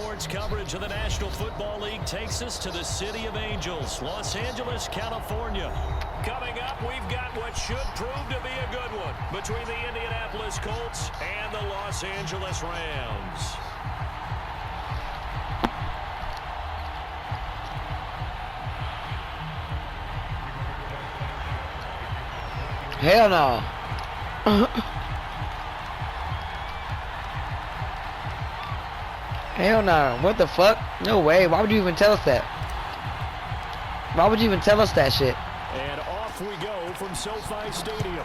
sports coverage of the National Football League takes us to the City of Angels, Los Angeles, California. Coming up, we've got what should prove to be a good one between the Indianapolis Colts and the Los Angeles Rams. Hell no. Hell no. What the fuck? No way. Why would you even tell us that? Why would you even tell us that shit? And off we go from SoFi Stadium.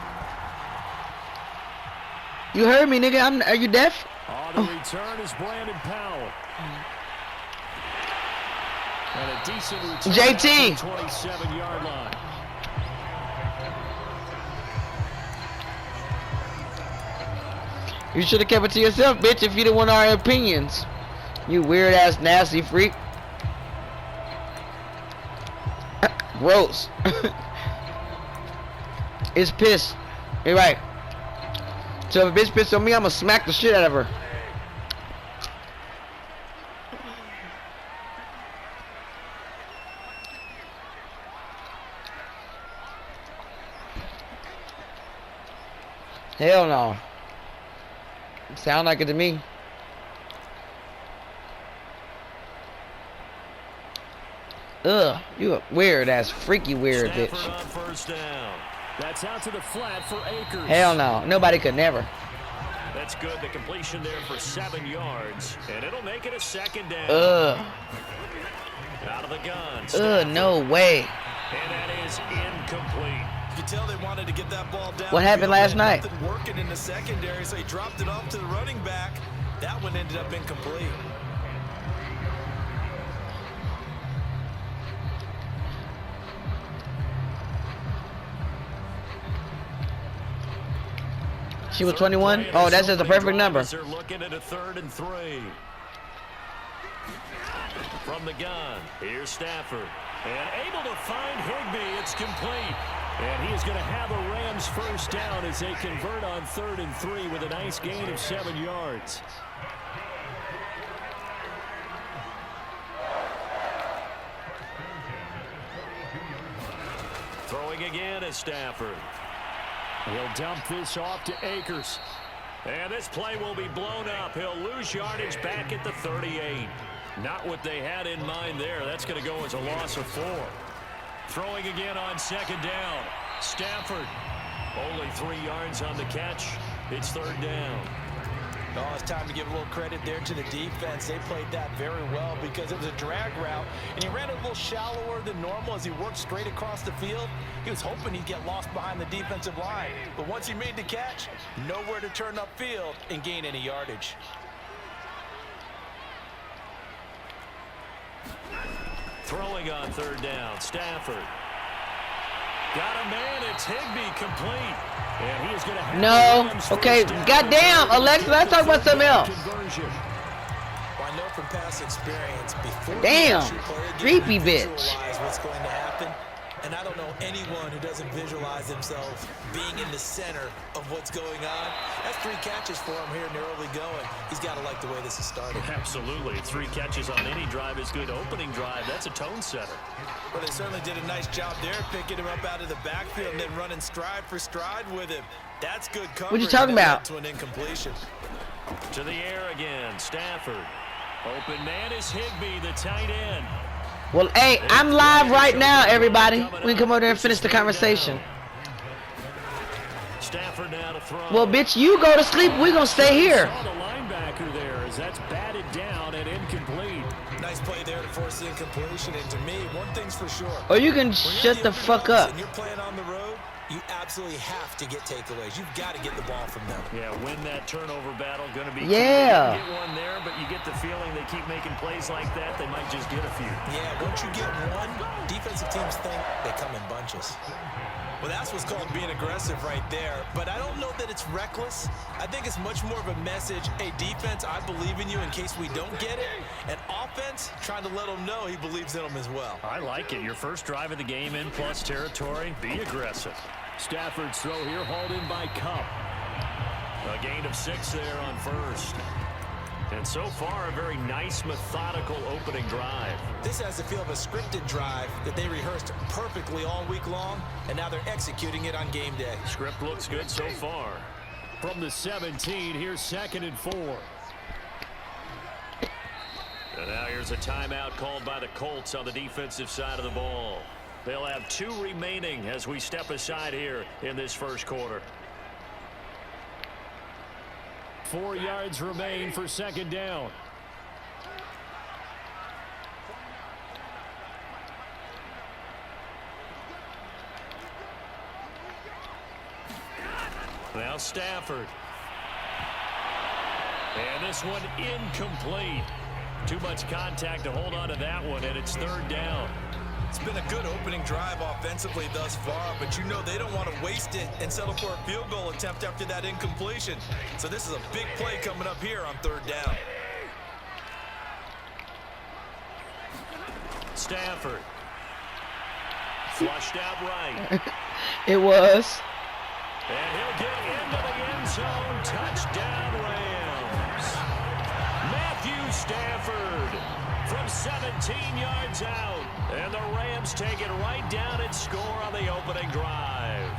You heard me, nigga. Are you deaf? On the return is Brandon Powell. And a decent return. JT. 27-yard line. You should have kept it to yourself, bitch, if you didn't want our opinions. You weird ass nasty freak. Gross. It's pissed. You're right. So if a bitch pissed on me, I'ma smack the shit out of her. Hell no. Sound like it to me. Ugh, you a weird ass, freaky weird bitch. On first down. That's out to the flat for Akers. Hell no, nobody could never. That's good. The completion there for 7 yards, and it'll make it a second down. Out of the gun. No way. And that is incomplete. You could tell they wanted to get that ball down. What happened last night? Nothing working in the secondary, so he dropped it off to the running back. That one ended up incomplete. She was 21? Oh, that's just a perfect number. They're looking at a 3rd and 3. From the gun, here's Stafford. And able to find Higbee. It's complete. And he is going to have a Rams first down as they convert on 3rd and 3 with a nice gain of 7 yards. Throwing again is Stafford. He'll dump this off to Akers. And this play will be blown up. He'll lose yardage back at the 38. Not what they had in mind there. That's going to go as a loss of 4. Throwing again on 2nd down. Stafford. Only 3 yards on the catch. It's 3rd down. Oh, it's time to give a little credit there to the defense. They played that very well because it was a drag route, and he ran it a little shallower than normal as he worked straight across the field. He was hoping he'd get lost behind the defensive line, but once he made the catch, nowhere to turn upfield and gain any yardage. Throwing on 3rd down, Stafford. Got a man, it's Higbee, complete. And he is going to have no. Okay, goddamn, Alexa, let's talk about something else. Well, I know from past experience, before damn, creepy bitch. What's going to happen, and I don't know anyone who doesn't visualize themselves being in the center of what's going on. That's 3 catches for him here in the early going. He's got to like the way this is starting. Absolutely. 3 catches on any drive is good. Opening drive, that's a tone setter. Well, they certainly did a nice job there, picking him up out of the backfield and then running stride for stride with him. That's good coverage. What you talking about? To an incompletion. To the air again, Stafford. Open man is Higbee, the tight end. Well, hey, I'm live right now, everybody. We can come over there and finish the conversation. Stafford now to throw. Well, bitch, you go to sleep. We're going to stay here. Saw the linebacker there as that's batted down and incomplete. Nice play there to force the incompletion. And to me, one thing's for sure. Or you can shut the fuck up. And you're playing on the road, you absolutely have to get takeaways. You've got to get the ball from them. Yeah, win that turnover battle. Going to be yeah. Get one there, but you get the feeling they keep making plays like that, they might just get a few. Yeah, once you get one, defensive teams think they come in bunches. Well, that's what's called being aggressive right there. But I don't know that it's reckless. I think it's much more of a message. Hey, defense, I believe in you in case we don't get it. And offense, trying to let them know he believes in them as well. I like it. Your first drive of the game in plus territory. Be aggressive. Stafford's throw here hauled in by Cup. A gain of 6 there on first. And so far, a very nice, methodical opening drive. This has the feel of a scripted drive that they rehearsed perfectly all week long, and now they're executing it on game day. Script looks good so far. From the 17, here's 2nd and 4. And now here's a timeout called by the Colts on the defensive side of the ball. They'll have 2 remaining as we step aside here in this first quarter. 4 yards remain for 2nd down. Now Stafford. And this one incomplete. Too much contact to hold on to that one, and it's 3rd down. It's been a good opening drive offensively thus far, but you know they don't want to waste it and settle for a field goal attempt after that incompletion. So this is a big play coming up here on 3rd down. Stafford. Flushed out right. It was. And he'll get into the end zone. Touchdown, Rams. Matthew Stafford from 17 yards out. And the Rams take it right down and score on the opening drive.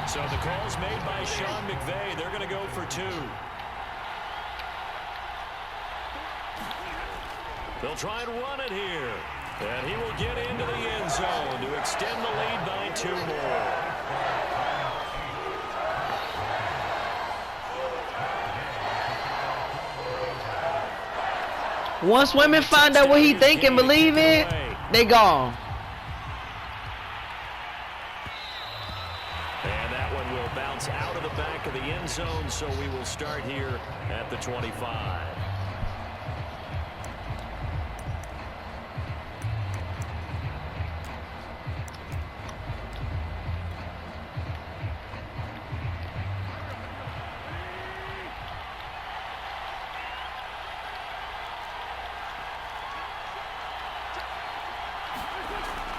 So the call's made by Sean McVay. They're going to go for 2. They'll try and run it here. And he will get into the end zone to extend the lead by 2 more. Once women find out what he think and believe in, they gone. And that one will bounce out of the back of the end zone, so we will start here at the 25.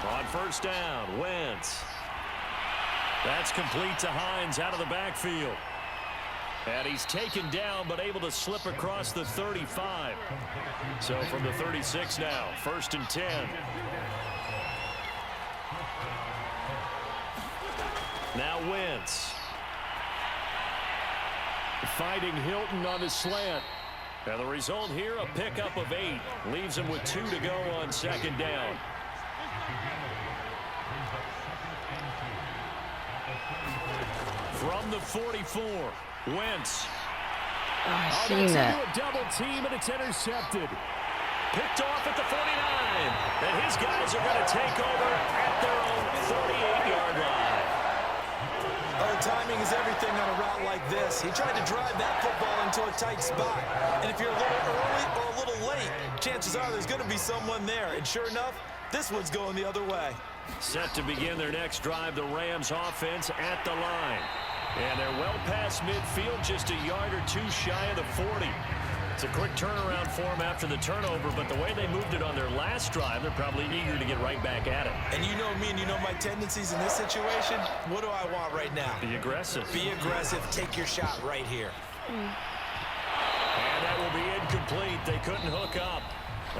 On 1st down, Wentz. That's complete to Hines out of the backfield. And he's taken down but able to slip across the 35. So from the 36 now, 1st and 10. Now Wentz. Fighting Hilton on his slant. And the result here, a pickup of 8. Leaves him with 2 to go on 2nd down. From the 44, Wentz. I've seen that. A double team, and it's intercepted. Picked off at the 49. And his guys are going to take over at their own 48-yard line. Oh, timing is everything on a route like this. He tried to drive that football into a tight spot. And if you're a little early or a little late, chances are there's going to be someone there. And sure enough, this one's going the other way. Set to begin their next drive, the Rams offense at the line. And they're well past midfield, just a yard or 2 shy of the 40. It's a quick turnaround for them after the turnover, but the way they moved it on their last drive, they're probably eager to get right back at it. And you know me and you know my tendencies in this situation. What do I want right now? Be aggressive. Be aggressive. Take your shot right here. And that will be incomplete. They couldn't hook up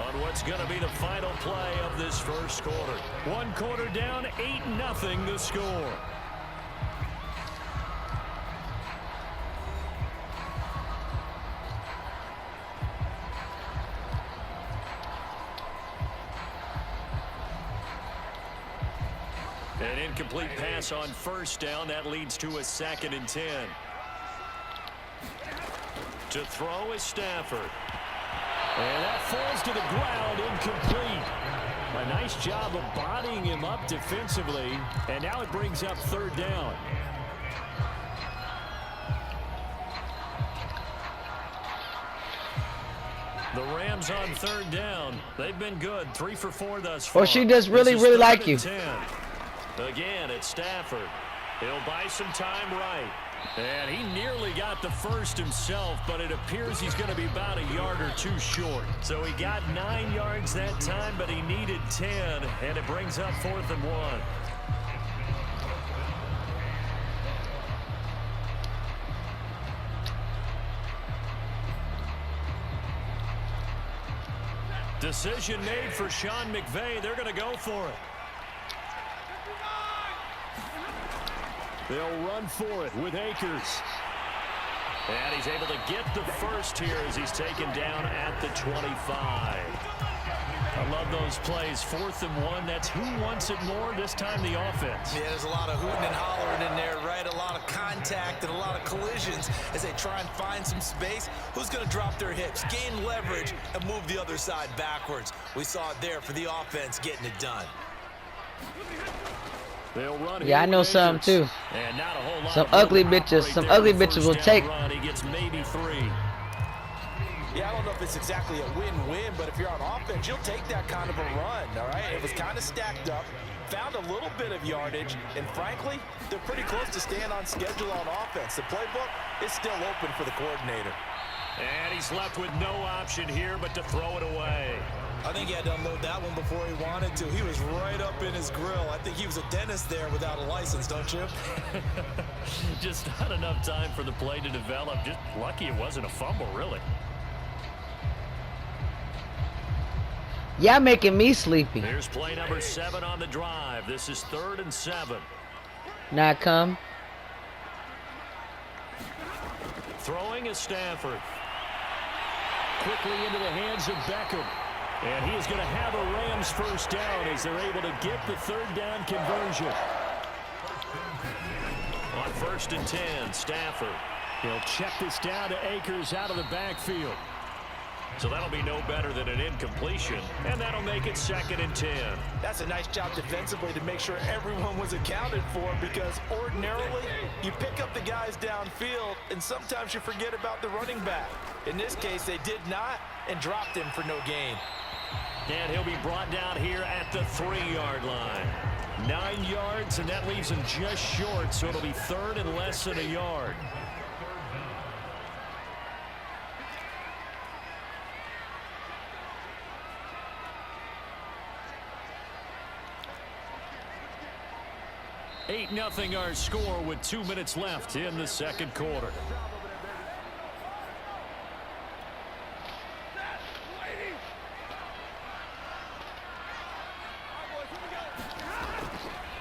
on what's going to be the final play of this first quarter. 1 quarter down, 8-0 the score. An incomplete pass on 1st down. That leads to a 2nd and 10. To throw is Stafford. And that falls to the ground, incomplete. A nice job of bodying him up defensively. And now it brings up 3rd down. The Rams on 3rd down. They've been good. 3 for 4 thus far. Well, she does really like you. 10. Again, it's Stafford. He'll buy some time right. And he nearly got the first himself, but it appears he's going to be about a yard or 2 short. So he got 9 yards that time, but he needed 10, and it brings up 4th and 1. Decision made for Sean McVay. They're going to go for it. They'll run for it with Akers. And he's able to get the first here as he's taken down at the 25. I love those plays. 4th and 1. That's who wants it more, this time the offense. Yeah, there's a lot of hooting and hollering in there, right? A lot of contact and a lot of collisions as they try and find some space. Who's going to drop their hips, gain leverage, and move the other side backwards? We saw it there for the offense getting it done. Yeah, I know some too. Some ugly bitches. Some ugly bitches will take. He gets maybe 3. Yeah, I don't know if it's exactly a win-win, but if you're on offense, you'll take that kind of a run, all right? It was kind of stacked up, found a little bit of yardage, and frankly, they're pretty close to staying on schedule on offense. The playbook is still open for the coordinator. And he's left with no option here but to throw it away. I think he had to unload that one before he wanted to. He was right up in his grill. I think he was a dentist there without a license, don't you? Just not enough time for the play to develop. Just lucky it wasn't a fumble, really. Y'all making me sleepy. Here's play number 7 on the drive. This is 3rd and 7. Not come. Throwing is Stafford. Quickly into the hands of Beckham. And he is going to have a Rams first down as they're able to get the 3rd down conversion. On 1st and 10, Stafford. He'll check this down to Akers out of the backfield. So that'll be no better than an incompletion, and that'll make it 2nd and 10. That's a nice job defensively to make sure everyone was accounted for, because ordinarily you pick up the guys downfield and sometimes you forget about the running back. In this case, they did not and dropped him for no gain. And he'll be brought down here at the 3-yard line. 9 yards, and that leaves him just short, so it'll be 3rd and less than a yard. Nothing our score with 2 minutes left in the 2nd quarter.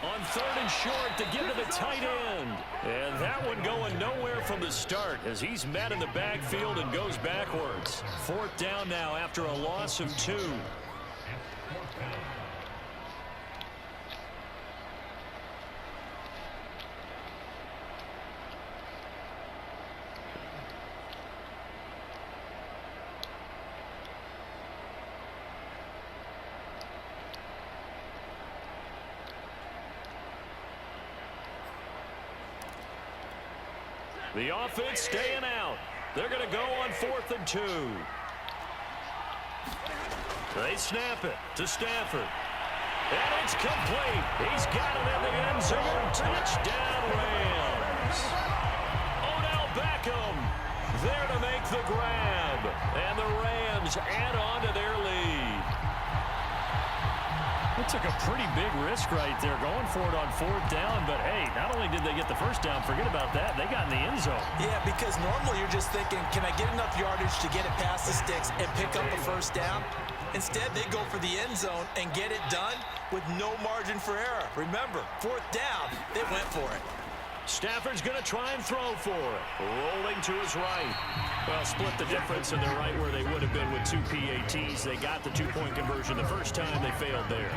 On 3rd and short to give to the tight end. And that one going nowhere from the start as he's met in the backfield and goes backwards. 4th down now after a loss of 2. The offense staying out. They're going to go on 4th and 2. They snap it to Stafford. And it's complete. He's got it in the end zone. Touchdown, Rams. Odell Beckham there to make the grab. And the Rams add on to their lead. They took a pretty big risk right there going for it on 4th down. But, hey, not only did they get the first down, forget about that, they got in the end zone. Yeah, because normally you're just thinking, can I get enough yardage to get it past the sticks and pick up a first down? Instead, they go for the end zone and get it done with no margin for error. Remember, 4th down, they went for it. Stafford's going to try and throw for it. Rolling to his right. Well, split the difference, and they're right where they would have been with 2 PATs. They got the 2-point conversion the first time. They failed there.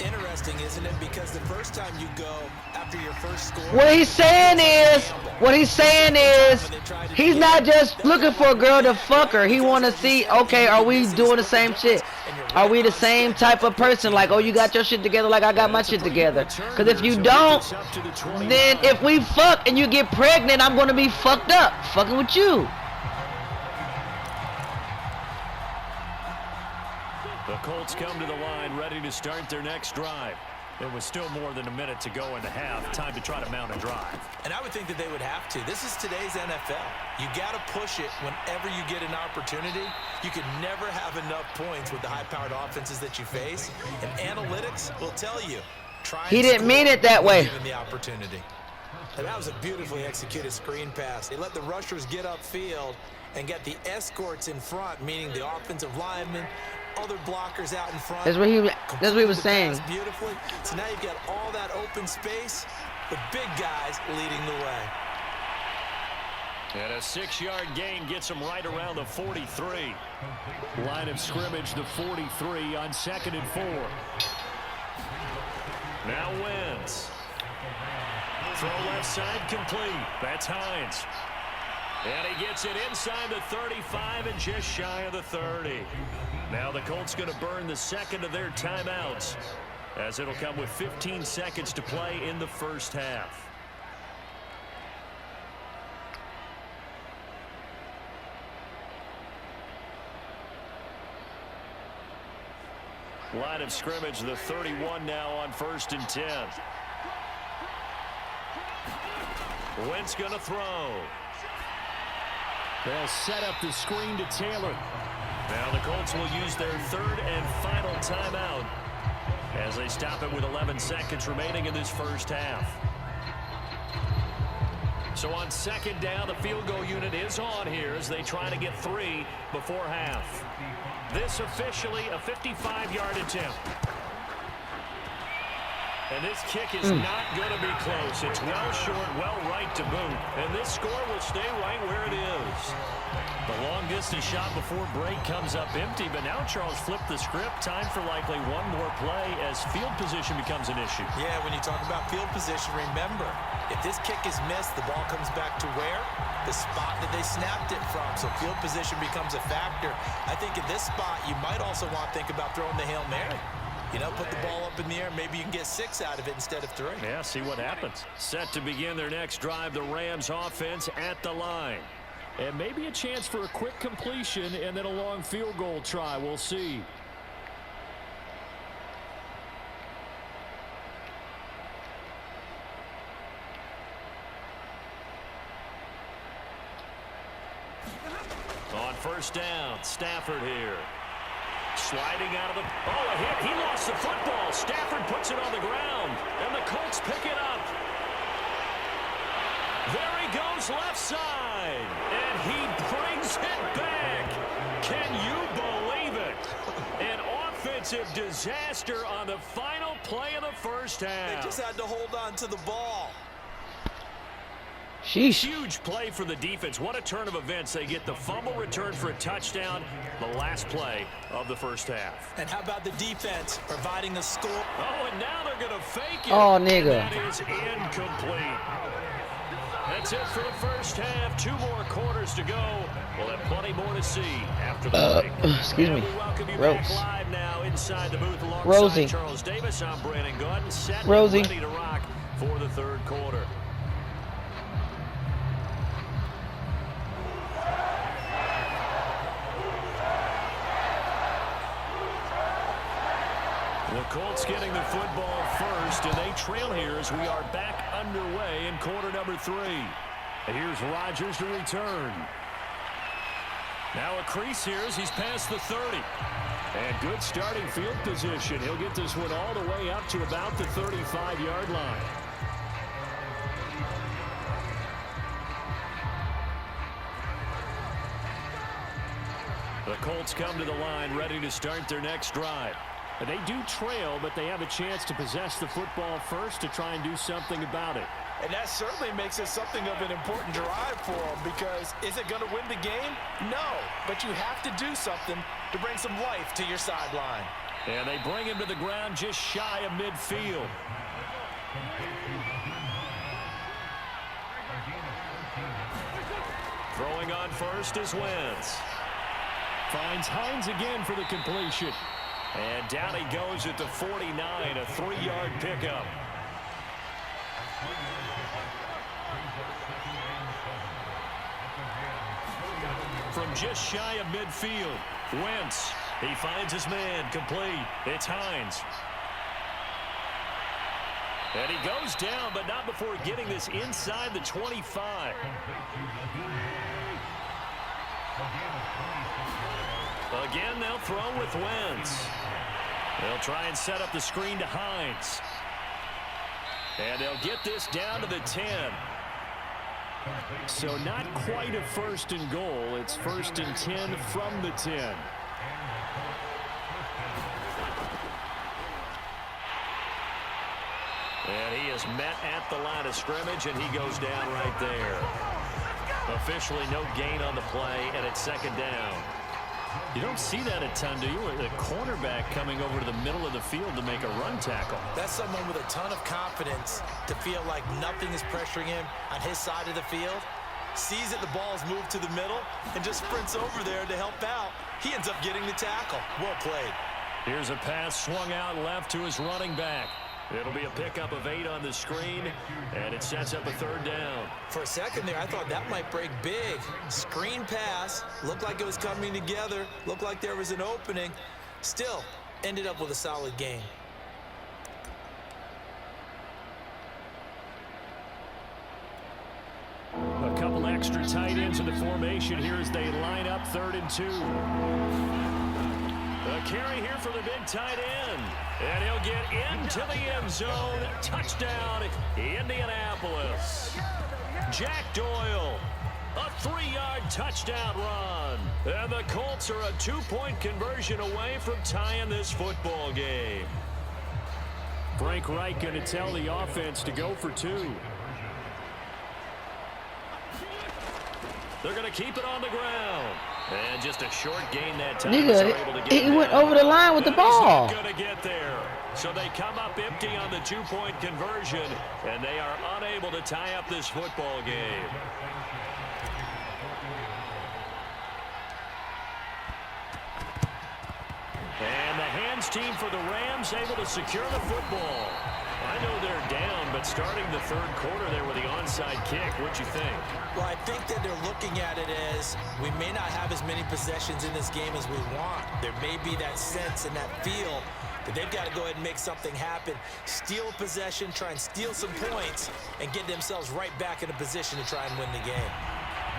Interesting, isn't it? Because the first time you go after your first score... What he's saying is, he's not just looking for a girl to fuck her. He want to see, okay, are we doing the same shit? Are we the same type of person? Like, oh, you got your shit together like I got my shit together. Because if you don't, then if we fuck and you get pregnant, I'm going to be fucked up. Fucking with you. The Colts come to the line ready to start their next drive. There was still more than a minute to go in the half. Time to try to mount a drive. And I would think that they would have to. This is today's NFL. You got to push it whenever you get an opportunity. You can never have enough points with the high-powered offenses that you face. And analytics will tell you. He didn't mean it that way. Given the opportunity. And that was a beautifully executed screen pass. They let the rushers get upfield and get the escorts in front, meaning the offensive linemen other blockers out in front. That's what he was saying. Beautifully. So now you've got all that open space, the big guys leading the way. And a 6-yard gain gets him right around the 43. Line of scrimmage, the 43 on 2nd and 4. Now Wentz. Throw left side complete. That's Hines. And he gets it inside the 35 and just shy of the 30. Now the Colts going to burn the second of their timeouts, as it'll come with 15 seconds to play in the first half. Line of scrimmage, the 31 now on 1st and 10. Wentz going to throw. They'll set up the screen to Taylor. Now the Colts will use their 3rd and final timeout as they stop it with 11 seconds remaining in this first half. So on 2nd down, the field goal unit is on here as they try to get 3 before half. This officially a 55-yard attempt. And this kick is not going to be close. It's well short, well right to boot. And this score will stay right where it is. The long-distance shot before break comes up empty, but now Charles flipped the script. Time for likely one more play as field position becomes an issue. Yeah, when you talk about field position, remember, if this kick is missed, the ball comes back to where? The spot that they snapped it from. So field position becomes a factor. I think at this spot, you might also want to think about throwing the Hail Mary. You know, put the ball up in the air. Maybe you can get 6 out of it instead of 3. Yeah, see what happens. Set to begin their next drive, the Rams offense at the line. And maybe a chance for a quick completion and then a long field goal try. We'll see. On 1st down, Stafford here. Sliding out of the... Oh, a hit. He lost the football. Stafford puts it on the ground. And the Colts pick it up. There he goes left side. And he brings it back. Can you believe it? An offensive disaster on the final play of the first half. They just had to hold on to the ball. Sheesh. Huge play for the defense. What a turn of events. They get the fumble return for a touchdown, the last play of the first half. And how about the defense providing the score? Oh, and now they're going to fake it. Oh, nigga. That is incomplete. That's it for the first half. 2 more quarters to go. We'll have plenty more to see after the break. Excuse me. We welcome you Rose. back live now inside the booth alongside Rosie. Charles Davis. I'm Brandon Gunn, set Rosie. and ready to rock for the 3rd quarter. The Colts getting the football first, and they trail here as we are back underway in quarter number 3. And here's Rodgers to return. Now a crease here as he's past the 30. And good starting field position. He'll get this one all the way up to about the 35-yard line. The Colts come to the line ready to start their next drive. And they do trail, but they have a chance to possess the football first to try and do something about it. And that certainly makes it something of an important drive for them, because is it going to win the game? No, but you have to do something to bring some life to your sideline. And they bring him to the ground just shy of midfield. Throwing on first is Wentz. Finds Hines again for the completion. And down he goes at the 49, a 3-yard pickup. From just shy of midfield, Wentz, he finds his man, complete. It's Hines. And he goes down, but not before getting this inside the 25. Again, they'll throw with Wentz. They'll try and set up the screen to Hines. And they'll get this down to the 10. So not quite a 1st and goal. It's 1st and 10 from the 10. is met at the line of scrimmage, and he goes down right there. Officially no gain on the play, and it's second down. You don't see that a ton, do you? A cornerback coming over to the middle of the field to make a run tackle. That's someone with a ton of confidence to feel like nothing is pressuring him on his side of the field. Sees that the ball's moved to the middle and just sprints over there to help out. He ends up getting the tackle. Well played. Here's a pass swung out left to his running back. It'll be a pickup of 8 on the screen, and it sets up a third down. For a second there, I thought that might break big. Screen pass, looked like it was coming together, looked like there was an opening. Still, ended up with a solid gain. A couple extra tight ends in the formation here as they line up 3rd and 2. A carry here for the big tight end. And he'll get into the end zone. Touchdown, Indianapolis. Jack Doyle, a 3-yard touchdown run. And the Colts are a 2-point conversion away from tying this football game. Frank Reich going to tell the offense to go for 2. They're going to keep it on the ground. And just a short gain that time. Nigga, he went over the line with the ball. Going to get there. So they come up empty on the 2-point conversion, and they are unable to tie up this football game. And the hands team for the Rams able to secure the football. I know they're down, but starting the 3rd quarter there with the onside kick, what'd you think? Well, I think that they're looking at it as we may not have as many possessions in this game as we want. There may be that sense and that feel that they've got to go ahead and make something happen, steal possession, try and steal some points, and get themselves right back in a position to try and win the game.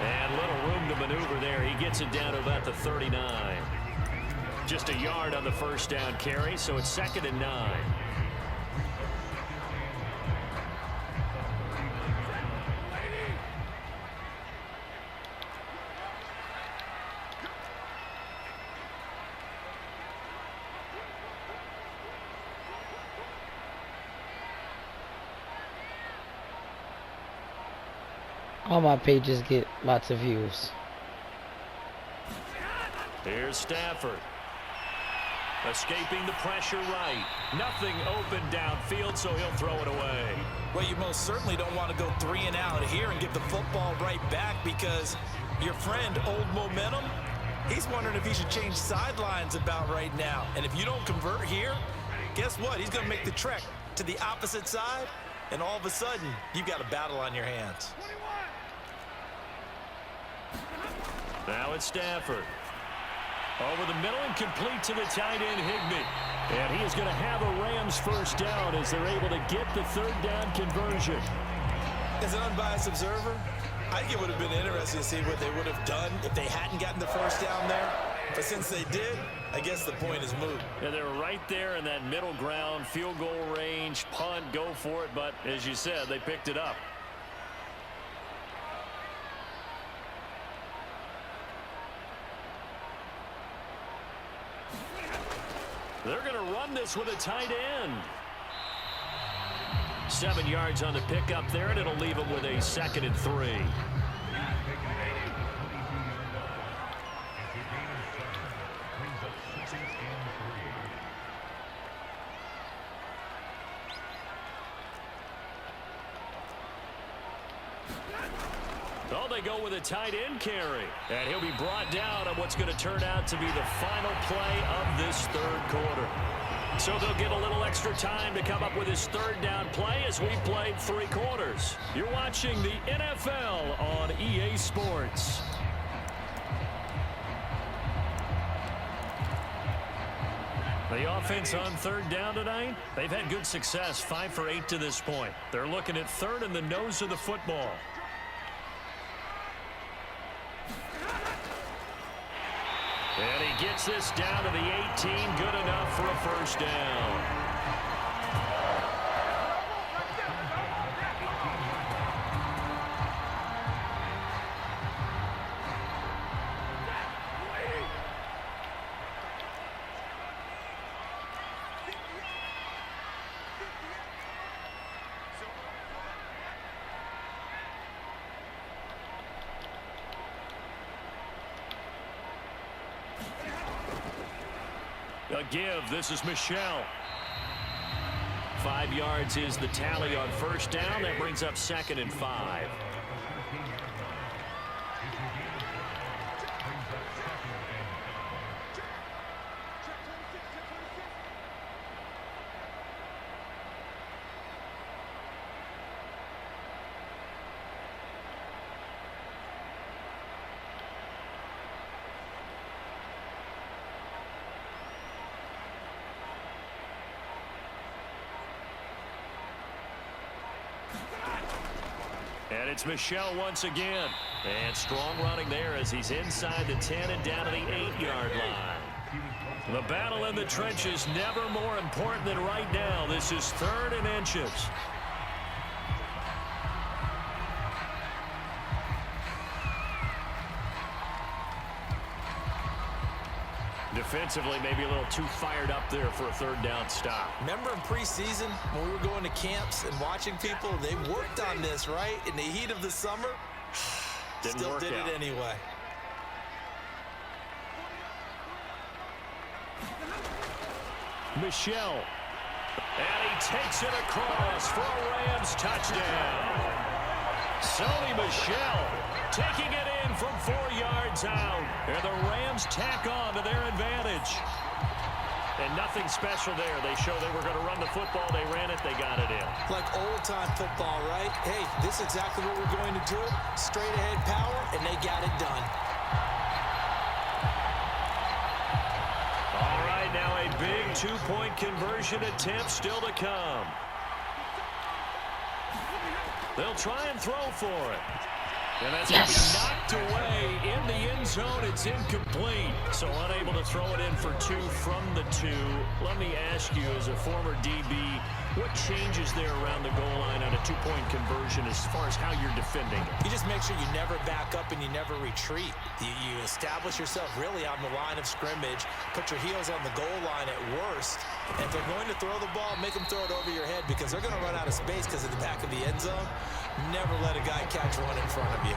And little room to maneuver there. He gets it down to about the 39. Just a yard on the first down carry, so it's 2nd and 9. All my pages get lots of views. Here's Stafford. Escaping the pressure right. Nothing open downfield, so he'll throw it away. Well, you most certainly don't want to go 3 and out here and get the football right back because your friend, Old Momentum, he's wondering if he should change sidelines about right now. And if you don't convert here, guess what? He's going to make the trek to the opposite side, and all of a sudden, you've got a battle on your hands. Now it's Stafford. Over the middle and complete to the tight end, Higbee. And he is going to have a Rams first down as they're able to get the 3rd down conversion. As an unbiased observer, I think it would have been interesting to see what they would have done if they hadn't gotten the first down there. But since they did, I guess the point is moot. And they're right there in that middle ground, field goal range, punt, go for it. But as you said, they picked it up. They're going to run this with a tight end. 7 yards on the pickup there, and it'll leave them with a 2nd and 3. Oh, they go with a tight end carry. And he'll be brought down on what's going to turn out to be the final play of this 3rd quarter. So they'll get a little extra time to come up with his 3rd down play as we played 3 quarters. You're watching the NFL on EA Sports. The offense on 3rd down tonight, they've had good success, 5 for 8 to this point. They're looking at 3rd in the nose of the football. And he gets this down to the 18, good enough for a first down. A give. This is Michelle. 5 yards is the tally on first down. That brings up 2nd and 5. And it's Michelle once again. And strong running there as he's inside the 10 and down to the 8-yard line. The battle in the trenches never more important than right now. This is 3rd and inches. Defensively, maybe a little too fired up there for a 3rd down stop. Remember in preseason when we were going to camps and watching people, they worked on this, right? In the heat of the summer, still did it anyway. Michelle. And he takes it across for a Rams touchdown. Sony Michelle taking it in from 4 yards out. And the Rams tack on to their advantage. And nothing special there. They show they were going to run the football. They ran it. They got it in. Like old-time football, right? Hey, this is exactly what we're going to do. Straight ahead power, and they got it done. All right, now a big 2-point conversion attempt still to come. They'll try and throw for it. And that's going to be knocked away in the end zone. It's incomplete. So unable to throw it in for 2 from the 2. Let me ask you, as a former DB, what changes there around the goal line on a 2-point conversion as far as how you're defending it? You just make sure you never back up and you never retreat. You establish yourself really on the line of scrimmage, put your heels on the goal line at worst. And if they're going to throw the ball, make them throw it over your head because they're going to run out of space because of the back of the end zone. Never let a guy catch one in front of you.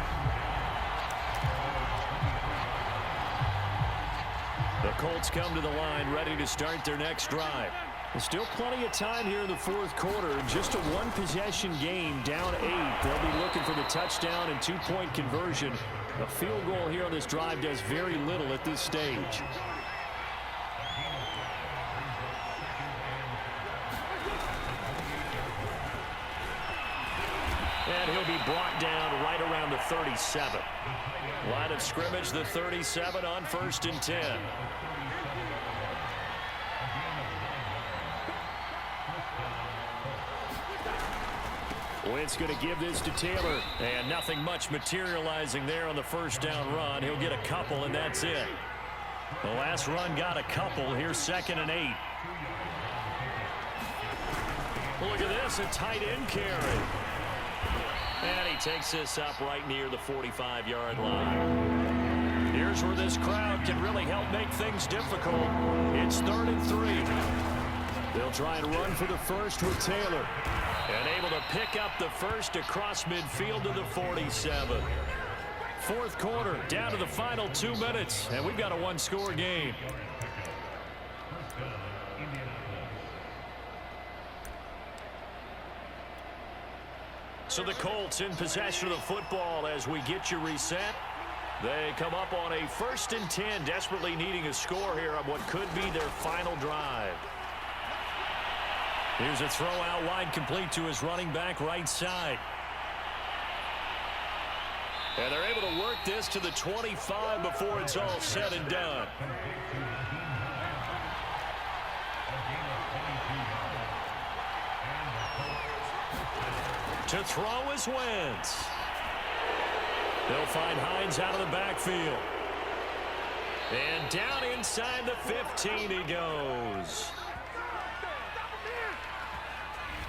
The Colts come to the line ready to start their next drive. There's still plenty of time here in the 4th quarter. Just a 1-possession game, down 8. They'll be looking for the touchdown and 2-point conversion. A field goal here on this drive does very little at this stage. And he'll be brought down right around the 37. Line of scrimmage, the 37 on 1st and 10. Wentz going to give this to Taylor. And nothing much materializing there on the 1st down run. He'll get a couple, and that's it. The last run got a couple. Here's 2nd and 8. Look at this, a tight end carry. And he takes this up right near the 45-yard line. Here's where this crowd can really help make things difficult. It's 3rd and 3. They'll try and run for the first with Taylor. And able to pick up the first across midfield to the 47. 4th quarter, down to the final 2 minutes. And we've got a 1-score game. So the Colts in possession of the football as we get you reset. They come up on a 1st and 10, desperately needing a score here on what could be their final drive. Here's a throw out wide, complete to his running back right side. And they're able to work this to the 25 before it's all said and done. To throw is Wentz. They'll find Hines out of the backfield. And down inside the 15 he goes.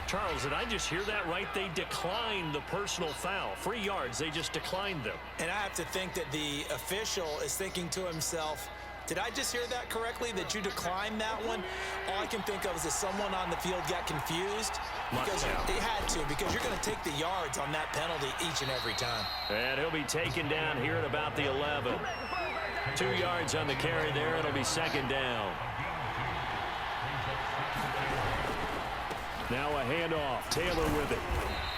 Charles, did I just hear that right? They declined the personal foul. 3 yards, they just declined them. And I have to think that the official is thinking to himself, did I just hear that correctly, that you declined that one? All I can think of is that someone on the field got confused. Because they had to, because you're going to take the yards on that penalty each and every time. And he'll be taken down here at about the 11. 2 yards on the carry there. It'll be 2nd down. Now a handoff. Taylor with it.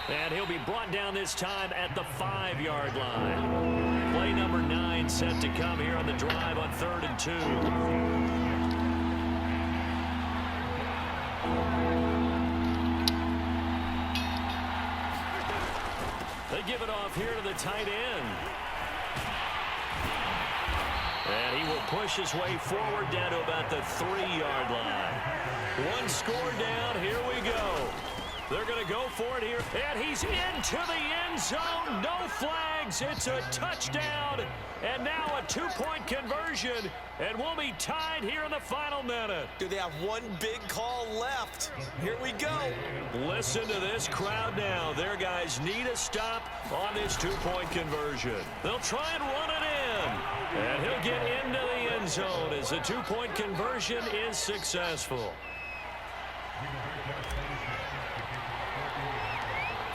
And he'll be brought down this time at the 5-yard line. Play number 9 set to come here on the drive on 3rd and 2. They give it off here to the tight end. And he will push his way forward down to about the 3-yard line. One score down. Here we go. They're going to go for it here. And he's into the end zone. No flags. It's a touchdown. And now a 2-point conversion. And we'll be tied here in the final minute. Do they have one big call left? Here we go. Listen to this crowd now. Their guys need a stop on this 2-point conversion. They'll try and run it in. And he'll get into the end zone as the 2-point conversion is successful.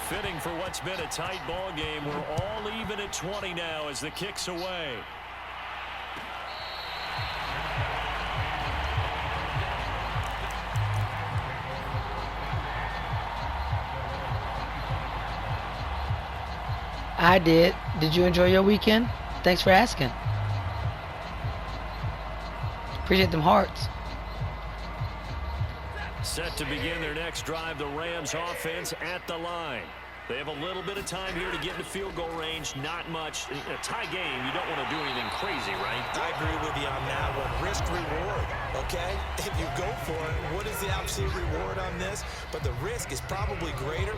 Fitting for what's been a tight ball game. We're all even at 20 now as the kick's away. I did. Did you enjoy your weekend? Thanks for asking. Appreciate them hearts. Set to begin their next drive, the Rams offense at the line. They have a little bit of time here to get into field goal range. Not much. In a tie game, you don't want to do anything crazy, right? I agree with you on that one. Risk reward, okay? If you go for it, what is the absolute reward on this? But the risk is probably greater.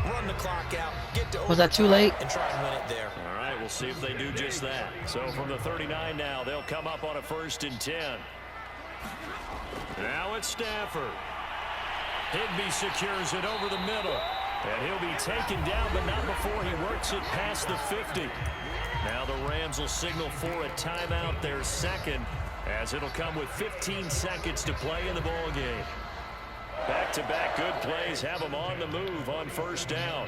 Run the clock out, get to Was that too late? And try and win it there. All right, we'll see if they do just that. So from the 39 now, they'll come up on a 1st and 10. Now it's Stafford. Higbee secures it over the middle. And he'll be taken down, but not before he works it past the 50. Now the Rams will signal for a timeout, their second, as it'll come with 15 seconds to play in the ball game. Back-to-back good plays have them on the move on 1st down.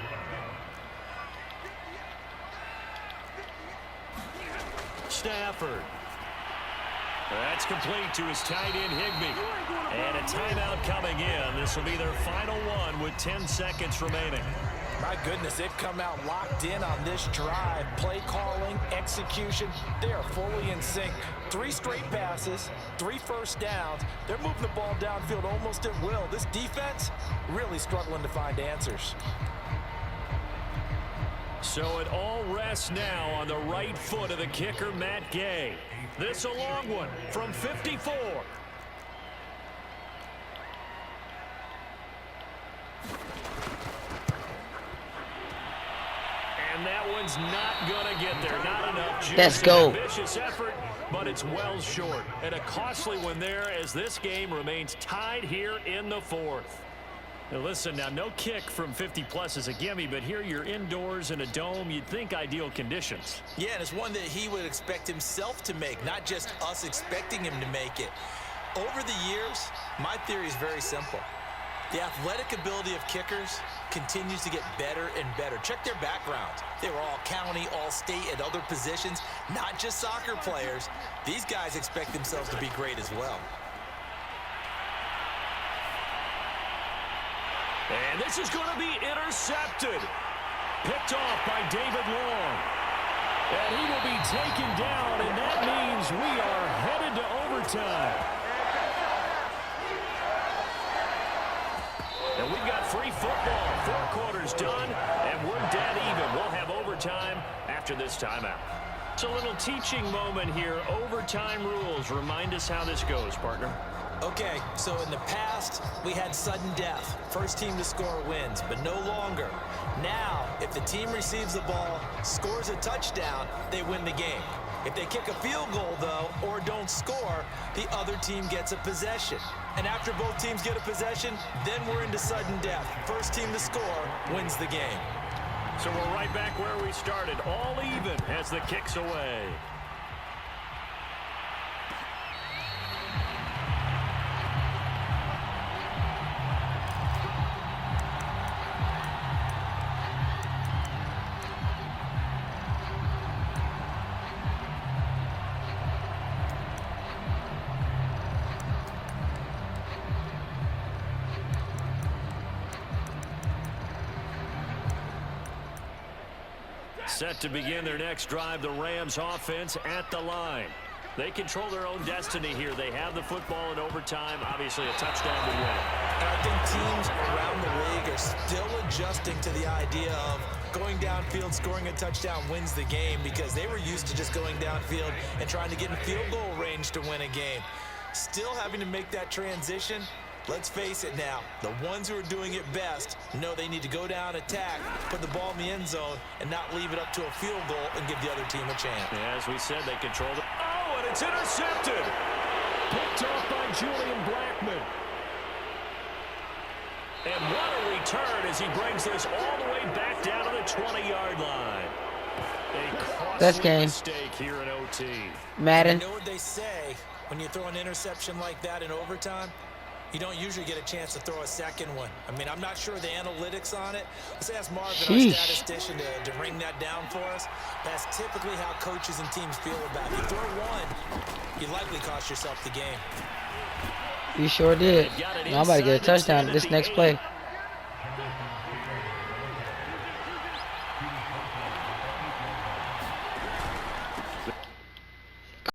Stafford. That's complete to his tight end, Higbee. And a timeout coming in. This will be their final one with 10 seconds remaining. My goodness, they've come out locked in on this drive. Play calling, execution, they are fully in sync. 3 straight passes, 3 first downs. They're moving the ball downfield almost at will. This defense really struggling to find answers. So it all rests now on the right foot of the kicker, Matt Gay. This a long one from 54. And that one's not going to get there. Not enough juice. Let's go. Ambitious effort, but it's well short. And a costly one there as this game remains tied here in the 4th. Now listen, now no kick from 50-plus is a gimme, but here you're indoors in a dome. You'd think ideal conditions. Yeah, and it's one that he would expect himself to make, not just us expecting him to make it. Over the years, my theory is very simple. The athletic ability of kickers continues to get better and better. Check their backgrounds. They were all county, all state, at other positions, not just soccer players. These guys expect themselves to be great as well. And this is going to be intercepted. Picked off by David Long. And he will be taken down, and that means we are headed to overtime. And we've got free football. 4 quarters done, and we're dead even. We'll have overtime after this timeout. It's a little teaching moment here. Overtime rules. Remind us how this goes, partner. Okay, so in the past, we had sudden death. First team to score wins, but no longer. Now, if the team receives the ball, scores a touchdown, they win the game. If they kick a field goal, though, or don't score, the other team gets a possession. And after both teams get a possession, then we're into sudden death. First team to score wins the game. So we're right back where we started, all even as the kick's away. Set to begin their next drive, the Rams offense at the line. They control their own destiny here. They have the football in overtime. Obviously, a touchdown to win it. And I think teams around the league are still adjusting to the idea of going downfield, scoring a touchdown wins the game, because they were used to just going downfield and trying to get in field goal range to win a game. Still having to make that transition. Let's face it now, the ones who are doing it best know they need to go down, attack, put the ball in the end zone, and not leave it up to a field goal and give the other team a chance. Yeah, as we said, they control it. Oh, and it's intercepted. Picked off by Julian Blackman. And what a return as he brings this all the way back down to the 20-yard line. A costly mistake here in OT. Madden. You know what they say, when you throw an interception like that in overtime? You don't usually get a chance to throw a second one. I mean, I'm not sure the analytics on it. Let's ask Marvin, our statistician, to ring that down for us. That's typically how coaches and teams feel about it. You throw one, you likely cost yourself the game. You sure did. I'm about to get a touchdown this next play.